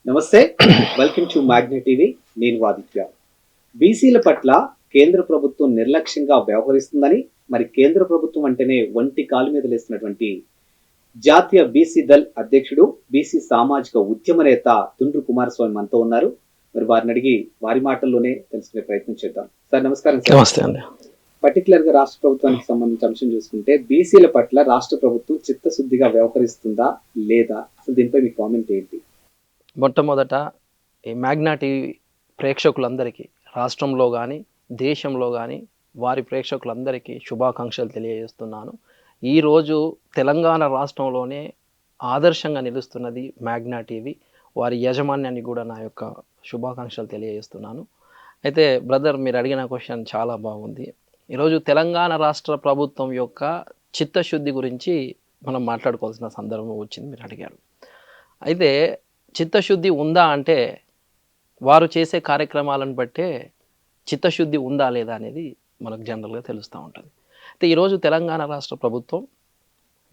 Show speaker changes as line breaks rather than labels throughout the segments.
నమస్తే, welcome to magnet TV. నేను ఆదిత్య. బీసీల పట్ల కేంద్ర ప్రభుత్వం నిర్లక్ష్యంగా వ్యవహరిస్తుందని, మరి కేంద్ర ప్రభుత్వం అంటేనే ఒంటి కాలు మీద లేస్తున్నటువంటి జాతీయ బీసీ దళ్ అధ్యక్షుడు, బీసీ సామాజిక ఉద్యమ నేత తుండ్రు కుమారస్వామి మనతో ఉన్నారు. మరి వారిని అడిగి వారి మాటల్లోనే తెలుసుకునే ప్రయత్నం చేద్దాం. సార్ నమస్కారం. సార్
నమస్తే అండి.
పర్టికులర్ గా రాష్ట్ర ప్రభుత్వానికి సంబంధించిన అంశం చూసుకుంటే, బీసీల పట్ల రాష్ట్ర ప్రభుత్వం చిత్తశుద్ధిగా వ్యవహరిస్తుందా లేదా, అసలు దీనిపై మీ కామెంట్ ఏంటి?
మొట్టమొదట ఈ మ్యాగ్నా టీవీ ప్రేక్షకులందరికీ, రాష్ట్రంలో కానీ దేశంలో కానీ వారి ప్రేక్షకులందరికీ శుభాకాంక్షలు తెలియజేస్తున్నాను. ఈరోజు తెలంగాణ రాష్ట్రంలోనే ఆదర్శంగా నిలుస్తున్నది మ్యాగ్నా టీవీ. వారి యాజమాన్యాన్ని కూడా నా యొక్క శుభాకాంక్షలు తెలియజేస్తున్నాను. అయితే బ్రదర్, మీరు అడిగిన క్వశ్చన్ చాలా బాగుంది. ఈరోజు తెలంగాణ రాష్ట్ర ప్రభుత్వం యొక్క చిత్తశుద్ధి గురించి మనం మాట్లాడుకోవాల్సిన సందర్భం వచ్చింది, మీరు అడిగారు. అయితే చిత్తశుద్ధి ఉందా అంటే, వారు చేసే కార్యక్రమాలను బట్టే చిత్తశుద్ధి ఉందా లేదా అనేది మనకు జనరల్గా తెలుస్తూ ఉంటుంది. అయితే ఈరోజు తెలంగాణ రాష్ట్ర ప్రభుత్వం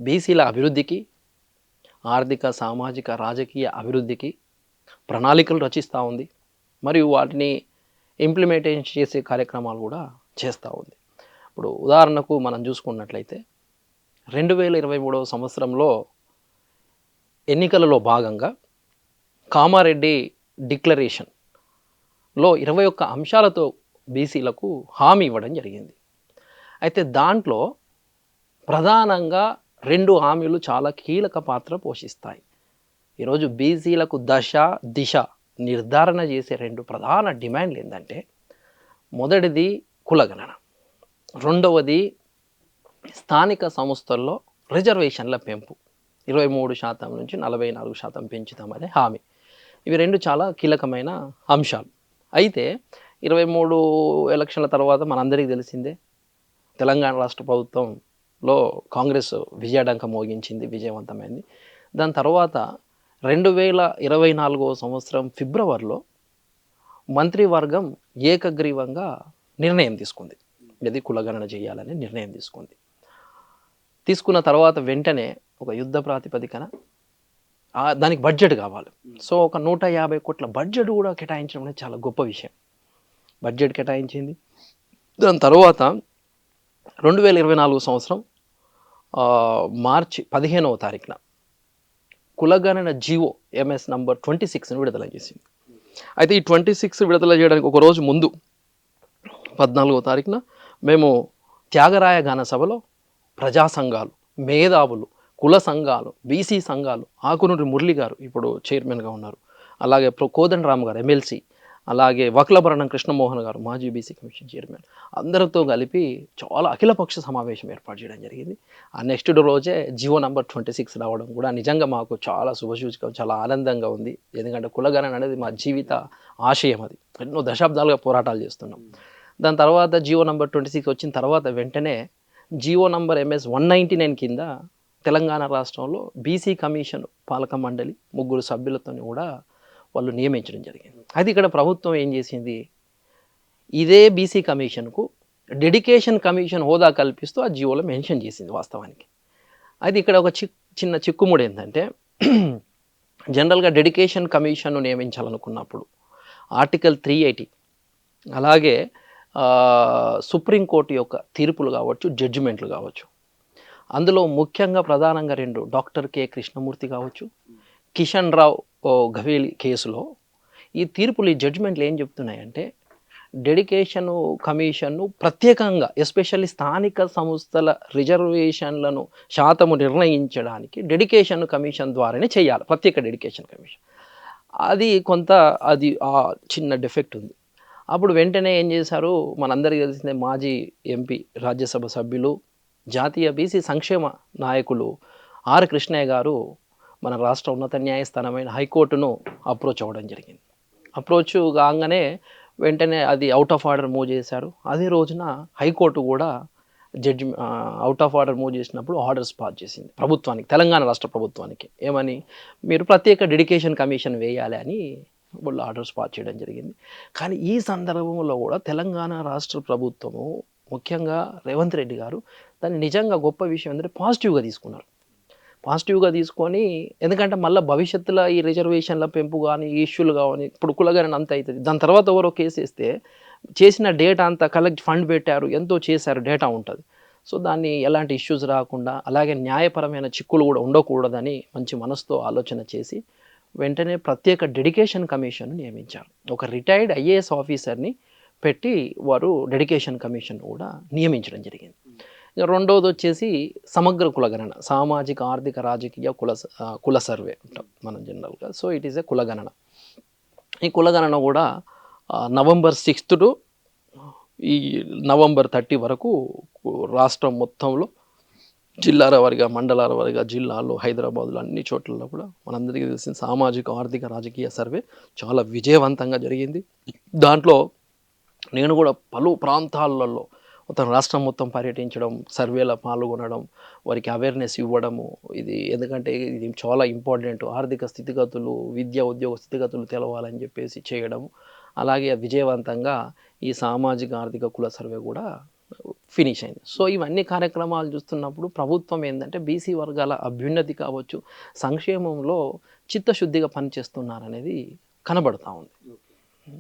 బీసీల అభివృద్ధికి, ఆర్థిక సామాజిక రాజకీయ అభివృద్ధికి ప్రణాళికలు రచిస్తూ ఉంది. మరియు వాటిని ఇంప్లిమెంటేషన్ చేసే కార్యక్రమాలు కూడా చేస్తూ ఉంది. ఇప్పుడు ఉదాహరణకు మనం చూసుకున్నట్లయితే 2023 సంవత్సరంలో ఎన్నికలలో భాగంగా కామారెడ్డి డిక్లరేషన్లో 21 అంశాలతో బీసీలకు హామీ ఇవ్వడం జరిగింది. అయితే దాంట్లో ప్రధానంగా 2 హామీలు చాలా కీలక పాత్ర పోషిస్తాయి. ఈరోజు బీసీలకు దశ దిశ నిర్ధారణ చేసే 2 ప్రధాన డిమాండ్లు ఏంటంటే, మొదటిది కులగణన, రెండవది స్థానిక సంస్థల్లో రిజర్వేషన్ల పెంపు, 23% నుంచి 44% పెంచుతామనే హామీ. ఇవి 2 చాలా కీలకమైన అంశాలు. అయితే 23 ఎలక్షన్ల తర్వాత మనందరికీ తెలిసిందే, తెలంగాణ రాష్ట్ర ప్రభుత్వంలో కాంగ్రెస్ విజయడంక మోగించింది, విజయవంతమైంది. దాని తర్వాత 2024 సంవత్సరం ఫిబ్రవరిలో మంత్రివర్గం ఏకగ్రీవంగా నిర్ణయం తీసుకుంది. ఇది కులగణన చేయాలని నిర్ణయం తీసుకున్న తర్వాత వెంటనే ఒక యుద్ధ ప్రాతిపదికన దానికి బడ్జెట్ కావాలి. సో ఒక 150 కోట్ల బడ్జెట్ కూడా కేటాయించడం అనేది చాలా గొప్ప విషయం. బడ్జెట్ కేటాయించింది. దాని తర్వాత 2024 సంవత్సరం మార్చి 15వ తారీఖున కులగణన జీవో ఎంఎస్ నంబర్ 26ని విడుదల చేసింది. అయితే ఈ 26 విడుదల చేయడానికి ఒక రోజు ముందు 14వ తారీఖున మేము త్యాగరాయ గాన సభలో ప్రజా సంఘాలు, మేధావులు, కుల సంఘాలు, బీసీ సంఘాలు, ఆకునూరి మురళి గారు ఇప్పుడు చైర్మన్గా ఉన్నారు, అలాగే కోదండరామ్ గారు ఎమ్మెల్సీ, అలాగే వక్లభరణం కృష్ణమోహన్ గారు మాజీ బీసీ కమిషన్ చైర్మన్, అందరితో కలిపి చాలా అఖిలపక్ష సమావేశం ఏర్పాటు చేయడం జరిగింది. ఆ నెక్స్ట్ రోజే జియో నంబర్ 26 రావడం కూడా నిజంగా మాకు చాలా శుభసూచకం, చాలా ఆనందంగా ఉంది. ఎందుకంటే కులగణన అనేది మా జీవిత ఆశయం, అది ఎన్నో దశాబ్దాలుగా పోరాటాలు చేస్తున్నాం. దాని తర్వాత జియో నంబర్ 26 వచ్చిన తర్వాత వెంటనే జియో నంబర్ ఎంఎస్ 199 కింద తెలంగాణ రాష్ట్రంలో బీసీ కమిషన్ పాలక మండలి 3 సభ్యులతో కూడా వాళ్ళు నియమించడం జరిగింది. అయితే ఇక్కడ ప్రభుత్వం ఏం చేసింది, ఇదే బీసీ కమిషన్కు డెడికేషన్ కమిషన్ హోదా కల్పిస్తూ ఆ జియోలో మెన్షన్ చేసింది వాస్తవానికి. అయితే ఇక్కడ ఒక చిన్న చిక్కుముడి ఏంటంటే, జనరల్గా డెడికేషన్ కమిషన్ను నియమించాలనుకున్నప్పుడు ఆర్టికల్ 380 అలాగే సుప్రీంకోర్టు యొక్క తీర్పులు కావచ్చు, జడ్జిమెంట్లు కావచ్చు, అందులో ముఖ్యంగా ప్రధానంగా 2 డాక్టర్ కె కృష్ణమూర్తి కావచ్చు, కిషన్ రావు గవేలి కేసులో ఈ తీర్పులు, ఈ జడ్జిమెంట్లు ఏం చెప్తున్నాయంటే, డెడికేషన్ కమిషన్ను ప్రత్యేకంగా ఎస్పెషల్లీ స్థానిక సంస్థల రిజర్వేషన్లను శాతము నిర్ణయించడానికి డెడికేషన్ కమిషన్ ద్వారానే చేయాలి, ప్రత్యేక డెడికేషన్ కమిషన్. అది చిన్న డిఫెక్ట్ ఉంది. అప్పుడు వెంటనే ఏం చేశారు, మనందరికీ తెలిసిందే, మాజీ ఎంపీ, రాజ్యసభ సభ్యులు, జాతీయ బీసీ సంక్షేమ నాయకులు ఆర్ కృష్ణయ్య గారు మన రాష్ట్ర ఉన్నత న్యాయస్థానమైన హైకోర్టును అప్రోచ్ అవ్వడం జరిగింది. అప్రోచ్ కాగానే వెంటనే అది అవుట్ ఆఫ్ ఆర్డర్ మూవ్ చేశారు. అదే రోజున హైకోర్టు కూడా అవుట్ ఆఫ్ ఆర్డర్ మూవ్ చేసినప్పుడు ఆర్డర్స్ పాస్ చేసింది ప్రభుత్వానికి, తెలంగాణ రాష్ట్ర ప్రభుత్వానికి. ఏమని, మీరు ప్రత్యేక డెడికేషన్ కమిషన్ వేయాలి అని వాళ్ళు ఆర్డర్స్ పాస్ చేయడం జరిగింది. కానీ ఈ సందర్భంలో కూడా తెలంగాణ రాష్ట్ర ప్రభుత్వము, ముఖ్యంగా రేవంత్ రెడ్డి గారు, దాన్ని నిజంగా గొప్ప విషయం ఏంటంటే పాజిటివ్గా తీసుకున్నారు. పాజిటివ్గా తీసుకొని, ఎందుకంటే మళ్ళీ భవిష్యత్తులో ఈ రిజర్వేషన్ల పెంపు కానీ ఈ ఇష్యూలు కానీ ఇప్పుడు కులగణన అంత అవుతుంది, దాని తర్వాత ఎవరో కేసు వేస్తే చేసిన డేటా అంతా కలెక్ట్ ఫండ్ పెట్టారు ఎంతో చేశారు డేటా ఉంటుంది. సో దాన్ని ఎలాంటి ఇష్యూస్ రాకుండా అలాగే న్యాయపరమైన చిక్కులు కూడా ఉండకూడదని మంచి మనసుతో ఆలోచన చేసి వెంటనే ప్రత్యేక డెడికేషన్ కమిషన్ నియమించారు. ఒక రిటైర్డ్ ఐఏఎస్ ఆఫీసర్ని పెట్టి వారు డెడికేషన్ కమిషన్ కూడా నియమించడం జరిగింది. ఇక రెండవది వచ్చేసి సమగ్ర కులగణన, సామాజిక ఆర్థిక రాజకీయ కుల సర్వే అంటాం మనం జనరల్గా. సో ఇట్ ఈస్ ఏ కులగణన. ఈ కులగణన కూడా నవంబర్ 6 టు ఈ నవంబర్ 30 వరకు రాష్ట్రం మొత్తంలో జిల్లాల వారిగా, మండలాల వారిగా, జిల్లాల్లో, హైదరాబాద్లో అన్ని చోట్లలో కూడా మనందరికీ తెలిసిన సామాజిక ఆర్థిక రాజకీయ సర్వే చాలా విజయవంతంగా జరిగింది. దాంట్లో నేను కూడా పలు ప్రాంతాలలో మొత్తం రాష్ట్రం మొత్తం పర్యటించడం, సర్వేలో పాల్గొనడం, వారికి అవేర్నెస్ ఇవ్వడము, ఇది ఎందుకంటే ఇది చాలా ఇంపార్టెంట్, ఆర్థిక స్థితిగతులు, విద్య ఉద్యోగ స్థితిగతులు తెలవాలని చెప్పేసి చేయడం. అలాగే విజయవంతంగా ఈ సామాజిక ఆర్థిక కుల సర్వే కూడా ఫినిష్ అయింది. సో ఇవన్నీ కార్యక్రమాలు చూస్తున్నప్పుడు ప్రభుత్వం ఏంటంటే బీసీ వర్గాల అభ్యున్నతి కావచ్చు, సంక్షేమంలో చిత్తశుద్ధిగా పనిచేస్తున్నారనేది కనబడతా ఉంది.